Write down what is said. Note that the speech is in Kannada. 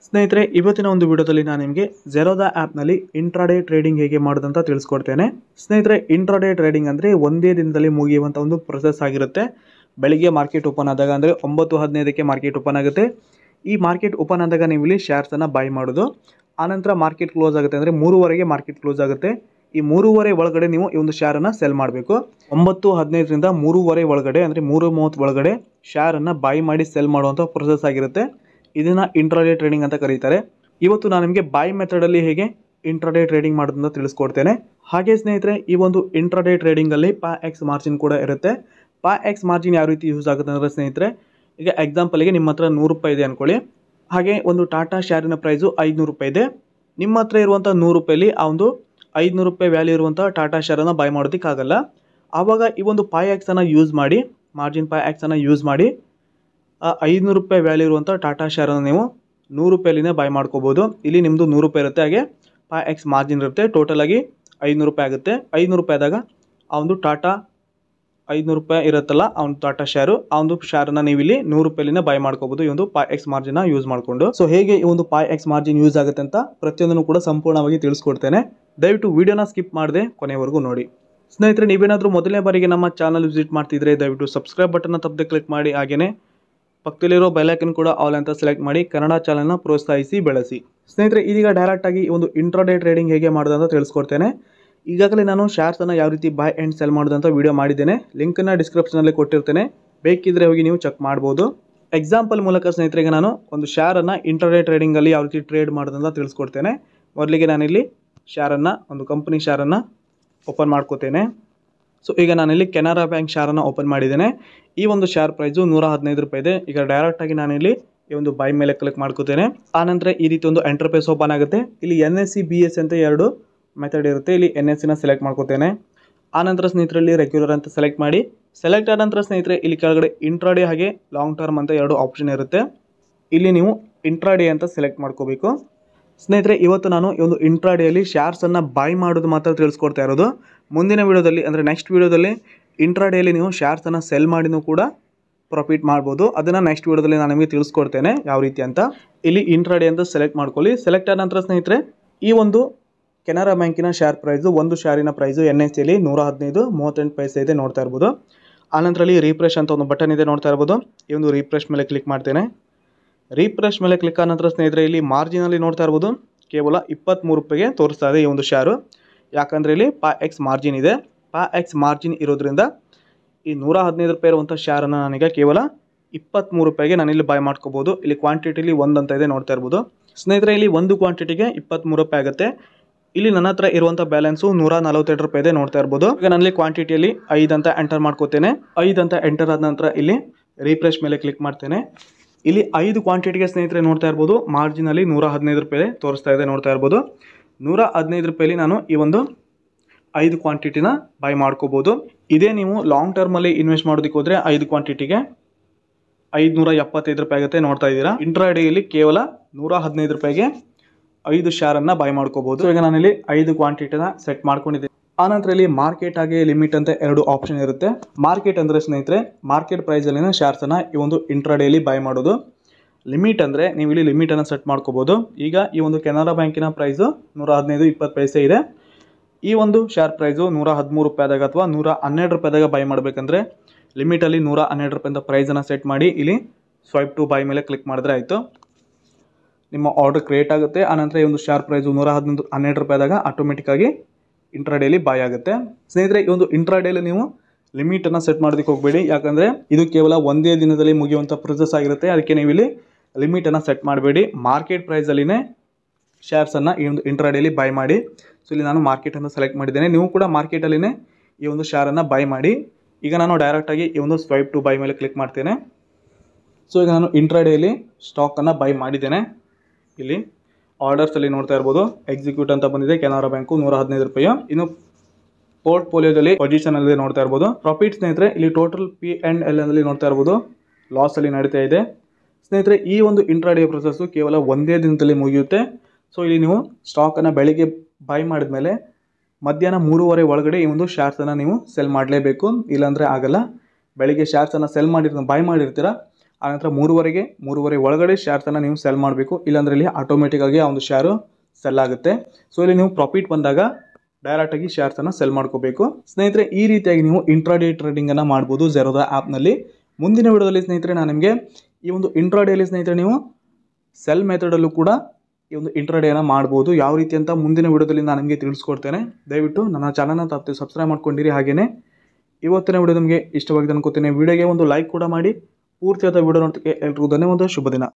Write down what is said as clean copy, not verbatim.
ಸ್ನೇಹಿತರೆ, ಇವತ್ತಿನ ಒಂದು ವಿಡಿಯೋದಲ್ಲಿ ನಾನು ನಿಮಗೆ ಜೆರೋದಾ ಆ್ಯಪ್ನಲ್ಲಿ ಇಂಟ್ರಾಡೇ ಟ್ರೇಡಿಂಗ್ ಹೇಗೆ ಮಾಡೋದಂತ ತಿಳಿಸ್ಕೊಡ್ತೇನೆ. ಸ್ನೇಹಿತರೆ, ಇಂಟ್ರಾಡೇ ಟ್ರೇಡಿಂಗ್ ಅಂದರೆ ಒಂದೇ ದಿನದಲ್ಲಿ ಮುಗಿಯುವಂಥ ಒಂದು ಪ್ರೊಸೆಸ್ ಆಗಿರುತ್ತೆ. ಬೆಳಿಗ್ಗೆ ಮಾರ್ಕೆಟ್ ಓಪನ್ ಆದಾಗ ಅಂದರೆ 9:15ಕ್ಕೆ ಮಾರ್ಕೆಟ್ ಓಪನ್ ಆಗುತ್ತೆ. ಈ ಮಾರ್ಕೆಟ್ ಓಪನ್ ಆದಾಗ ನೀವು ಇಲ್ಲಿ ಶೇರ್ಸನ್ನು ಬೈ ಮಾಡೋದು. ಆನಂತರ ಮಾರ್ಕೆಟ್ ಕ್ಲೋಸ್ ಆಗುತ್ತೆ ಅಂದರೆ 3:15ಗೆ ಮಾರ್ಕೆಟ್ ಕ್ಲೋಸ್ ಆಗುತ್ತೆ. ಈ 3:30 ಒಳಗಡೆ ನೀವು ಈ ಒಂದು ಶೇರನ್ನು ಸೆಲ್ ಮಾಡಬೇಕು. 9:15ರಿಂದ 3:30 ಒಳಗಡೆ ಅಂದರೆ 3:30 ಒಳಗಡೆ ಶೇರನ್ನು ಬೈ ಮಾಡಿ ಸೆಲ್ ಮಾಡುವಂಥ ಪ್ರೊಸೆಸ್ ಆಗಿರುತ್ತೆ. ಇದನ್ನು ಇಂಟ್ರಾಡೇ ಟ್ರೇಡಿಂಗ್ ಅಂತ ಕರೀತಾರೆ. ಇವತ್ತು ನಾನು ನಿಮಗೆ ಬೈ ಮೆಥಡಲ್ಲಿ ಹೇಗೆ ಇಂಟ್ರಾಡೇ ಟ್ರೇಡಿಂಗ್ ಮಾಡೋದನ್ನ ತಿಳಿಸ್ಕೊಡ್ತೇನೆ. ಹಾಗೆ ಸ್ನೇಹಿತರೆ, ಈ ಒಂದು ಇಂಟ್ರಾಡೇ ಟ್ರೇಡಿಂಗಲ್ಲಿ ಎಕ್ಸ್ ಮಾರ್ಜಿನ್ ಕೂಡ ಇರುತ್ತೆ. ಎಕ್ಸ್ ಮಾರ್ಜಿನ್ ಯಾವ ರೀತಿ ಯೂಸ್ ಆಗುತ್ತೆ ಅಂದರೆ ಸ್ನೇಹಿತರೆ, ಈಗ ಎಕ್ಸಾಂಪಲ್ಗೆ ನಿಮ್ಮ ಹತ್ರ 100 ರೂಪಾಯಿ ಇದೆ ಅಂದ್ಕೊಳ್ಳಿ. ಹಾಗೆ ಒಂದು ಟಾಟಾ ಶೇರಿನ ಪ್ರೈಸು 500 ರೂಪಾಯಿ ಇದೆ. ನಿಮ್ಮ ಹತ್ರ ಇರುವಂಥ 100 ರೂಪಾಯಲ್ಲಿ ಆ ಒಂದು 500 ರೂಪಾಯಿ ವ್ಯಾಲ್ಯೂ ಇರುವಂಥ ಟಾಟಾ ಶೇರನ್ನು ಬೈ ಮಾಡೋದಕ್ಕಾಗಲ್ಲ. ಆವಾಗ ಈ ಒಂದು ಎಕ್ಸನ್ನು ಯೂಸ್ ಮಾಡಿ, ಮಾರ್ಜಿನ್ ಎಕ್ಸನ್ನು ಯೂಸ್ ಮಾಡಿ 500 ರೂಪಾಯಿ ವ್ಯಾಲ್ಯೂ ಇರುವಂಥ ಟಾಟಾ ಶೇರನ್ನು ನೀವು 100 ರೂಪಾಯಿಲಿನೇ ಬೈ ಮಾಡ್ಕೋಬೋದು. ಇಲ್ಲಿ ನಿಮ್ಮದು 100 ರೂಪಾಯಿ ಇರುತ್ತೆ, ಹಾಗೆ ಎಕ್ಸ್ ಮಾರ್ಜಿನ್ ಇರುತ್ತೆ. ಟೋಟಲ್ ಆಗಿ 500 ರೂಪಾಯಿ ಆಗುತ್ತೆ. 500 ರೂಪಾಯಿ ಆದಾಗ ಆ ಒಂದು ಟಾಟಾ 500 ರೂಪಾಯಿ ಇರುತ್ತಲ್ಲ, ಆ ಒಂದು ಟಾಟಾ ಶೇರು, ಆ ಒಂದು ಶೇರನ್ನು ನೀವು ಇಲ್ಲಿ 100 ರೂಪಾಯಿಲಿನೇ ಬೈ ಮಾಡ್ಕೋಬೋದು ಈ ಒಂದು ಎಕ್ಸ್ ಮಾರ್ಜಿನ್ ಯೂಸ್ ಮಾಡಿಕೊಂಡು. ಸೊ ಹೇಗೆ ಈ ಒಂದು ಎಕ್ಸ್ ಮಾರ್ಜಿನ್ ಯೂಸ್ ಆಗುತ್ತೆ ಅಂತ ಪ್ರತಿಯೊಂದನ್ನು ಕೂಡ ಸಂಪೂರ್ಣವಾಗಿ ತಿಳಿಸ್ಕೊಡ್ತೇನೆ. ದಯವಿಟ್ಟು ವಿಡಿಯೋನ ಸ್ಕಿಪ್ ಮಾಡದೆ ಕೊನೆವರೆಗೂ ನೋಡಿ. ಸ್ನೇಹಿತರೆ, ನೀವೇನಾದರೂ ಮೊದಲನೇ ಬಾರಿಗೆ ನಮ್ಮ ಚಾನಲ್ ವಿಸಿಟ್ ಮಾಡ್ತಿದ್ರೆ ದಯವಿಟ್ಟು ಸಬ್ಸ್ಕ್ರೈಬ್ ಬಟನ್ನ ತಪ್ಪದೆ ಕ್ಲಿಕ್ ಮಾಡಿ. ಹಾಗೆಯೇ ಪಕ್ಕದಲ್ಲಿರೋ ಬೆಲ್ ಐಕನ್ ಕೂಡ ಆಲ್ ಅಂತ ಸೆಲೆಕ್ಟ್ ಮಾಡಿ ಕನ್ನಡ ಚಾನಲ್ನ ಪ್ರೋತ್ಸಾಹಿಸಿ ಬೆಳೆಸಿ. ಸ್ನೇಹಿತರೆ, ಇದೀಗ ಡೈರೆಕ್ಟಾಗಿ ಒಂದು ಇಂಟ್ರಾಡೇ ಟ್ರೇಡಿಂಗ್ ಹೇಗೆ ಮಾಡೋದಂತ ತಿಳಿಸ್ಕೊಡ್ತೇನೆ. ಈಗಾಗಲೇ ನಾನು ಶೇರ್ಸನ್ನು ಯಾವ ರೀತಿ ಬೈ ಆ್ಯಂಡ್ ಸೆಲ್ ಮಾಡೋದಂತ ವಿಡಿಯೋ ಮಾಡಿದ್ದೇನೆ. ಲಿಂಕನ್ನು ಡಿಸ್ಕ್ರಿಪ್ಷನಲ್ಲಿ ಕೊಟ್ಟಿರ್ತೇನೆ, ಬೇಕಿದ್ದರೆ ಹೋಗಿ ನೀವು ಚೆಕ್ ಮಾಡ್ಬೋದು. ಎಕ್ಸಾಂಪಲ್ ಮೂಲಕ ಸ್ನೇಹಿತರಿಗೆ ನಾನು ಒಂದು ಶೇರನ್ನು ಇಂಟ್ರಾಡೇ ಟ್ರೇಡಿಂಗಲ್ಲಿ ಯಾವ ರೀತಿ ಟ್ರೇಡ್ ಮಾಡೋದಂತ ತಿಳಿಸ್ಕೊಡ್ತೇನೆ. ಮೊದಲಿಗೆ ನಾನಿಲ್ಲಿ ಶೇರನ್ನು, ಒಂದು ಕಂಪನಿ ಶೇರನ್ನು ಓಪನ್ ಮಾಡ್ಕೋತೇನೆ. ಸೊ ಈಗ ನಾನಿಲ್ಲಿ ಕೆನರಾ ಬ್ಯಾಂಕ್ ಶೇರನ್ನು ಓಪನ್ ಮಾಡಿದ್ದೇನೆ. ಈ ಒಂದು ಶೇರ್ ಪ್ರೈಸು 115 ರೂಪಾಯಿ ಇದೆ. ಈಗ ಡೈರೆಕ್ಟಾಗಿ ನಾನಿಲ್ಲಿ ಈ ಒಂದು ಬೈ ಮೇಲೆ ಕ್ಲಿಕ್ ಮಾಡ್ಕೋತೇನೆ. ಆನಂತರ ಈ ರೀತಿ ಒಂದು ಎಂಟರ್ಫೇಸ್ ಓಪನ್ ಆಗುತ್ತೆ. ಇಲ್ಲಿ NSE BS ಅಂತ ಎರಡು ಮೆಥಡ್ ಇರುತ್ತೆ. ಇಲ್ಲಿ NSEನ ಸೆಲೆಕ್ಟ್ ಮಾಡ್ಕೋತೇನೆ. ಆನಂತರ ಸ್ನೇಹಿತರಲ್ಲಿ ರೆಗ್ಯುಲರ್ ಅಂತ ಸೆಲೆಕ್ಟ್ ಮಾಡಿ, ಸೆಲೆಕ್ಟ್ ಆದ ನಂತರ ಸ್ನೇಹಿತರೆ ಇಲ್ಲಿ ಕೆಳಗಡೆ ಇಂಟ್ರಾಡೇ ಹಾಗೆ ಲಾಂಗ್ ಟರ್ಮ್ ಅಂತ ಎರಡು ಆಪ್ಷನ್ ಇರುತ್ತೆ. ಇಲ್ಲಿ ನೀವು ಇಂಟ್ರಾಡೇ ಅಂತ ಸೆಲೆಕ್ಟ್ ಮಾಡ್ಕೋಬೇಕು. ಸ್ನೇಹಿತರೆ, ಇವತ್ತು ನಾನು ಈ ಒಂದು ಇಂಟ್ರಾಡೇಯಲ್ಲಿ ಶೇರ್ಸನ್ನು ಬೈ ಮಾಡೋದು ಮಾತ್ರ ತಿಳಿಸ್ಕೊಡ್ತಾ ಇರೋದು. ಮುಂದಿನ ವಿಡಿಯೋದಲ್ಲಿ ಅಂದರೆ ನೆಕ್ಸ್ಟ್ ವಿಡಿಯೋದಲ್ಲಿ ಇಂಟ್ರಾಡೇಯಲ್ಲಿ ನೀವು ಶೇರ್ಸನ್ನು ಸೆಲ್ ಮಾಡಿನೂ ಕೂಡ ಪ್ರಾಫಿಟ್ ಮಾಡ್ಬೋದು. ಅದನ್ನು ನೆಕ್ಸ್ಟ್ ವಿಡಿಯೋದಲ್ಲಿ ನಾನು ನಿಮಗೆ ತಿಳಿಸ್ಕೊಡ್ತೇನೆ ಯಾವ ರೀತಿ ಅಂತ. ಇಲ್ಲಿ ಇಂಟ್ರಾಡೇ ಅಂತ ಸೆಲೆಕ್ಟ್ ಮಾಡ್ಕೊಳ್ಳಿ. ಸೆಲೆಕ್ಟ್ ಆದ ನಂತರ ಸ್ನೇಹಿತರೆ, ಈ ಒಂದು ಕೆನರಾ ಬ್ಯಾಂಕಿನ ಶೇರ್ ಪ್ರೈಸು, ಒಂದು ಶೇರಿನ ಪ್ರೈಸು NSEಯಲ್ಲಿ 115.38 ಪೈಸೆ ಇದೆ, ನೋಡ್ತಾ ಇರ್ಬೋದು. ಆನಂತರ ಅಲ್ಲಿ ರೀಫ್ರೆಶ್ ಅಂತ ಒಂದು ಬಟನ್ ಇದೆ, ನೋಡ್ತಾ ಇರ್ಬೋದು. ಈ ಒಂದು ರೀಫ್ರೆಶ್ ಮೇಲೆ ಕ್ಲಿಕ್ ಮಾಡ್ತೇನೆ. ರೀಫ್ರೆಶ್ ಮೇಲೆ ಕ್ಲಿಕ್ ಆದ ನಂತರ ಸ್ನೇಹಿತರೆ ಇಲ್ಲಿ ಮಾರ್ಜಿನಲ್ಲಿ ನೋಡ್ತಾ ಇರ್ಬೋದು, ಕೇವಲ 23 ರೂಪಾಯಿಗೆ ತೋರಿಸ್ತಾ ಇದೆ ಈ ಒಂದು ಶೇರು. ಯಾಕಂದರೆ ಇಲ್ಲಿ ಎಕ್ಸ್ ಮಾರ್ಜಿನ್ ಇದೆ. ಎಕ್ಸ್ ಮಾರ್ಜಿನ್ ಇರೋದ್ರಿಂದ ಈ 115 ರೂಪಾಯಿ ಇರುವಂಥ ಶೇರನ್ನು ನನಗೆ ಕೇವಲ 23 ರೂಪಾಯಿಗೆ ನಾನಿಲ್ಲಿ ಬೈ ಮಾಡ್ಕೋಬೋದು. ಇಲ್ಲಿ ಕ್ವಾಂಟಿಟಿಲಿ 1 ಅಂತ ಇದೆ, ನೋಡ್ತಾ ಇರ್ಬೋದು. ಸ್ನೇಹಿತರೆ, ಇಲ್ಲಿ ಒಂದು ಕ್ವಾಂಟಿಟಿಗೆ 23 ರೂಪಾಯಿ ಆಗುತ್ತೆ. ಇಲ್ಲಿ ನನ್ನ ಹತ್ರ ಇರುವಂಥ ಬ್ಯಾಲೆನ್ಸು 142 ರೂಪಾಯಿ ಇದೆ, ನೋಡ್ತಾ ಇರ್ಬೋದು. ಈಗ ನಾನಲ್ಲಿ ಕ್ವಾಂಟಿಟಿಯಲ್ಲಿ 5 ಅಂತ ಎಂಟರ್ ಮಾಡ್ಕೋತೇನೆ. 5 ಅಂತ ಎಂಟರ್ ಆದ ನಂತರ ಇಲ್ಲಿ ರೀಫ್ರೆಶ್ ಮೇಲೆ ಕ್ಲಿಕ್ ಮಾಡ್ತೇನೆ. ಇಲ್ಲಿ 5 ಕ್ವಾಂಟಿಟಿಗೆ ಸ್ನೇಹಿತರೆ ನೋಡ್ತಾ ಇರ್ಬೋದು, ಮಾರ್ಜಿನಲ್ಲಿ 115 ರೂಪಾಯಿ ತೋರಿಸ್ತಾ ಇದೆ, ನೋಡ್ತಾ ಇರ್ಬೋದು. 115 ರೂಪಾಯಲ್ಲಿ ನಾನು ಈ ಒಂದು 5 ಕ್ವಾಂಟಿಟಿನ ಬೈ ಮಾಡ್ಕೋಬೋದು. ಇದೇ ನೀವು ಲಾಂಗ್ ಟರ್ಮಲ್ಲಿ ಇನ್ವೆಸ್ಟ್ ಮಾಡೋದಕ್ಕೆ ಹೋದರೆ 5 ಕ್ವಾಂಟಿಟಿಗೆ 575 ರೂಪಾಯಿ ಆಗುತ್ತೆ, ನೋಡ್ತಾ ಇದ್ದೀರಾ. ಇಂಟ್ರಾಡೇಯಲ್ಲಿ ಕೇವಲ 115 ರೂಪಾಯಿಗೆ 5 ಶೇರನ್ನು ಬೈ ಮಾಡ್ಕೋಬೋದು. ಈಗ ನಾನಿಲ್ಲಿ 5 ಕ್ವಾಂಟಿಟಿನ ಸೆಟ್ ಮಾಡ್ಕೊಂಡಿದ್ದೀನಿ. ಆನಂತರ ಇಲ್ಲಿ ಮಾರ್ಕೆಟ್ ಹಾಗೆ ಲಿಮಿಟ್ ಅಂತ ಎರಡು ಆಪ್ಷನ್ ಇರುತ್ತೆ. ಮಾರ್ಕೆಟ್ ಅಂದರೆ ಸ್ನೇಹಿತರೆ, ಮಾರ್ಕೆಟ್ ಪ್ರೈಸಲ್ಲಿನ ಶೇರ್ಸನ್ನು ಈ ಒಂದು ಇಂಟ್ರಾಡೇಯಲ್ಲಿ ಬೈ ಮಾಡೋದು. ಲಿಮಿಟ್ ಅಂದರೆ ನೀವು ಇಲ್ಲಿ ಲಿಮಿಟನ್ನು ಸೆಟ್ ಮಾಡ್ಕೋಬೋದು. ಈಗ ಈ ಒಂದು ಕೆನರಾ ಬ್ಯಾಂಕಿನ ಪ್ರೈಸು 115.20 ಪೈಸೆ ಇದೆ. ಈ ಒಂದು ಶೇರ್ ಪ್ರೈಸು 113 ರೂಪಾಯಿದಾಗ ಅಥವಾ 112 ರೂಪಾಯಿದಾಗ ಬೈ ಮಾಡಬೇಕಂದ್ರೆ ಲಿಮಿಟಲ್ಲಿ 112 ರೂಪಾಯಿಂದ ಪ್ರೈಸನ್ನು ಸೆಟ್ ಮಾಡಿ ಇಲ್ಲಿ ಸ್ವೈಪ್ ಟು ಬೈ ಮೇಲೆ ಕ್ಲಿಕ್ ಮಾಡಿದ್ರೆ ಆಯಿತು, ನಿಮ್ಮ ಆರ್ಡರ್ ಕ್ರಿಯೇಟ್ ಆಗುತ್ತೆ. ಆನಂತರ ಈ ಒಂದು ಶೇರ್ ಪ್ರೈಸು 112 ರೂಪಾಯಿದಾಗ ಆಟೋಮೆಟಿಕ್ಕಾಗಿ ಇಂಟ್ರಾಡೇಲಿ ಬೈ ಆಗುತ್ತೆ. ಸ್ನೇಹಿತರೆ, ಈ ಒಂದು ಇಂಟ್ರಾಡೇಲಿ ನೀವು ಲಿಮಿಟನ್ನು ಸೆಟ್ ಮಾಡೋದಕ್ಕೆ ಹೋಗಬೇಡಿ. ಯಾಕಂದರೆ ಇದು ಕೇವಲ ಒಂದೇ ದಿನದಲ್ಲಿ ಮುಗಿಯುವಂಥ ಪ್ರೊಸೆಸ್ ಆಗಿರುತ್ತೆ. ಅದಕ್ಕೆ ನೀವು ಇಲ್ಲಿ ಲಿಮಿಟನ್ನು ಸೆಟ್ ಮಾಡಬೇಡಿ. ಮಾರ್ಕೆಟ್ ಪ್ರೈಸಲ್ಲಿನೇ ಶೇರ್ಸನ್ನು ಈ ಒಂದು ಇಂಟ್ರಾಡೇಲಿ ಬೈ ಮಾಡಿ. ಸೊ ಇಲ್ಲಿ ನಾನು ಮಾರ್ಕೆಟನ್ನು ಸೆಲೆಕ್ಟ್ ಮಾಡಿದ್ದೇನೆ. ನೀವು ಕೂಡ ಮಾರ್ಕೆಟಲ್ಲಿನೇ ಈ ಒಂದು ಶೇರನ್ನು ಬೈ ಮಾಡಿ. ಈಗ ನಾನು ಡೈರೆಕ್ಟಾಗಿ ಈ ಒಂದು ಸ್ವೈಪ್ ಟು ಬೈ ಮೇಲೆ ಕ್ಲಿಕ್ ಮಾಡ್ತೇನೆ. ಸೊ ಈಗ ನಾನು ಇಂಟ್ರಾಡೇಲಿ ಸ್ಟಾಕನ್ನು ಬೈ ಮಾಡಿದ್ದೇನೆ. ಇಲ್ಲಿ ಆರ್ಡರ್ಸಲ್ಲಿ ನೋಡ್ತಾ ಇರ್ಬೋದು, ಎಕ್ಸಿಕ್ಯೂಟ್ ಅಂತ ಬಂದಿದೆ ಕೆನರಾ ಬ್ಯಾಂಕು 115 ರೂಪಾಯಿ. ಇನ್ನು ಪೋರ್ಟ್ಫೋಲಿಯೋದಲ್ಲಿ ಪೊಸಿಷನಲ್ಲಿ ನೋಡ್ತಾ ಇರ್ಬೋದು. ಪ್ರಾಫಿಟ್ ಸ್ನೇಹಿತರೆ, ಇಲ್ಲಿ ಟೋಟಲ್ P&L ಅಲ್ಲಿ ನೋಡ್ತಾ ಇರ್ಬೋದು, ಲಾಸಲ್ಲಿ ನಡೀತಾ ಇದೆ. ಸ್ನೇಹಿತರೆ, ಈ ಒಂದು ಇಂಟ್ರಾಡೇ ಪ್ರೊಸೆಸ್ಸು ಕೇವಲ ಒಂದೇ ದಿನದಲ್ಲಿ ಮುಗಿಯುತ್ತೆ. ಸೊ ಇಲ್ಲಿ ನೀವು ಸ್ಟಾಕನ್ನು ಬೆಳಿಗ್ಗೆ ಬೈ ಮಾಡಿದ್ಮೇಲೆ ಮಧ್ಯಾಹ್ನ 3:30 ಒಳಗಡೆ ಈ ಒಂದು ಶೇರ್ಸನ್ನು ನೀವು ಸೆಲ್ ಮಾಡಲೇಬೇಕು, ಇಲ್ಲಾಂದರೆ ಆಗಲ್ಲ. ಬೆಳಿಗ್ಗೆ ಶೇರ್ಸನ್ನು ಸೆಲ್ ಬೈ ಮಾಡಿರ್ತೀರ, ಆನಂತರ ಮೂರುವರೆ ಒಳಗಡೆ ಶೇರ್ಸನ್ನು ನೀವು ಸೆಲ್ ಮಾಡಬೇಕು, ಇಲ್ಲಾಂದ್ರೆ ಇಲ್ಲಿ ಆಟೋಮೆಟಿಕ್ಕಾಗಿ ಆ ಒಂದು ಶೇರು ಸೆಲ್ ಆಗುತ್ತೆ. ಸೊ ಇಲ್ಲಿ ನೀವು ಪ್ರಾಫಿಟ್ ಬಂದಾಗ ಡೈರೆಕ್ಟಾಗಿ ಶೇರ್ಸನ್ನು ಸೆಲ್ ಮಾಡ್ಕೋಬೇಕು. ಸ್ನೇಹಿತರೆ, ಈ ರೀತಿಯಾಗಿ ನೀವು ಇಂಟ್ರಾಡೇ ಟ್ರೇಡಿಂಗನ್ನು ಮಾಡ್ಬೋದು ಝೆರೋದಾ ಆ್ಯಪ್ನಲ್ಲಿ. ಮುಂದಿನ ವಿಡಿಯೋದಲ್ಲಿ ಸ್ನೇಹಿತರೆ ನಾನು ನಿಮಗೆ ಈ ಒಂದು ಇಂಟ್ರಾಡೇಲಿ ಸ್ನೇಹಿತರೆ ನೀವು ಸೆಲ್ ಮೆಥಡಲ್ಲೂ ಕೂಡ ಈ ಒಂದು ಇಂಟ್ರಾಡೇನ ಮಾಡ್ಬೋದು. ಯಾವ ರೀತಿ ಅಂತ ಮುಂದಿನ ವಿಡಿಯೋದಲ್ಲಿ ನಾನು ನಿಮಗೆ ತಿಳಿಸ್ಕೊಡ್ತೇನೆ. ದಯವಿಟ್ಟು ನನ್ನ ಚಾನಲ್ನ ತಪ್ಪದೆ ಸಬ್ಸ್ಕ್ರೈಬ್ ಮಾಡ್ಕೊಂಡಿರಿ. ಹಾಗೆಯೇ ಇವತ್ತಿನ ವಿಡಿಯೋ ನಿಮಗೆ ಇಷ್ಟವಾಗಿದೆ ಅನ್ಕೋತೀನಿ. ವಿಡಿಯೋಗೆ ಒಂದು ಲೈಕ್ ಕೂಡ ಮಾಡಿ. ಪೂರ್ತಿಯಾದ ವಿಡಿಯೋ ನೋಡೋದಕ್ಕೆ ಎಲ್ರಿಗೂ ಧನ್ಯವಾದ. ಶುಭ ದಿನ.